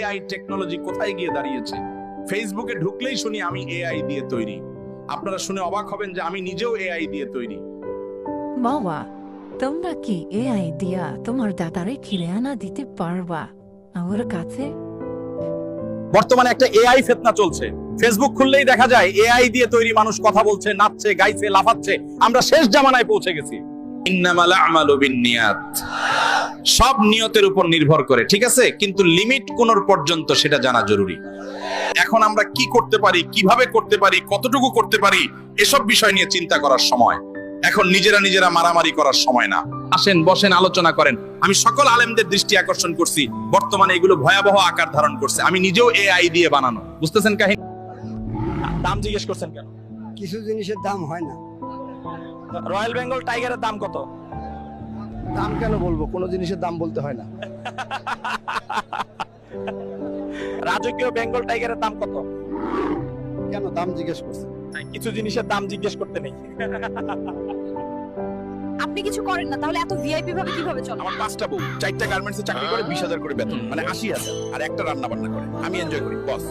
AI technology কোথায় গিয়ে দাঁড়িয়েছে। ফেসবুকে ঢুকলেই শুনি আমি এআই দিয়ে তৈরি। আপনারা শুনে অবাক হবেন যে আমি নিজেও এআই দিয়ে তৈরি। বাবা, তোমরা কি এআই দিয়া তোমার দাদারে ফিরে আনা দিতে পারবা আমার কাছে? বর্তমানে একটা এআই ফিতনা চলছে। ফেসবুক খুললেই দেখা যায় এআই দিয়ে তৈরি মানুষ কথা বলছে, নাচছে, গাইছে, লাফাচ্ছে। আমরা শেষ জামানায় পৌঁছে গেছি। ইন্নামাল আমালু বিন্নিয়াত, সব নিয়তের উপর নির্ভর করে, ঠিক আছে, কিন্তু লিমিট কোনর পর্যন্ত সেটা জানা জরুরি। এখন আমরা কি করতে পারি, কিভাবে করতে পারি, কতটুকু করতে পারি, এসব বিষয় নিয়ে চিন্তা করার সময়। এখন নিজেরা মারামারি করার সময় না। আসেন, বসেন, আলোচনা করেন। আমি সকল আলেমদের দৃষ্টি আকর্ষণ করছি, বর্তমানে এগুলো ভয়াবহ আকার ধারণ করছে। আমি নিজেও এআই দিয়ে বানানো। বুঝতেছেন কাহিনী? দাম জিজ্ঞেস করছেন কেন? কিছু জিনিসের দাম হয় না। রয়্যাল বেঙ্গল টাইগারের দাম কত? দাম কেন বলবো, কোনো জিনিসের দাম বলতে হয় না। রাজকীয় বেঙ্গল টাইগারের দাম কত? কেন দাম জিজ্ঞেস করছেন? কিছু জিনিসের দাম জিজ্ঞেস করতে নেই। আপনি কিছু করেন না, তাহলে এত ভিআইপি ভাবে কিভাবে চলে? আমার 5টা বউ, 4টা গার্মেন্টসে চাকরি করে, 20,000 করে বেতন, মানে 80,000, আর একটা রান্না বান্না করে। আমি এনজয় করি, বস।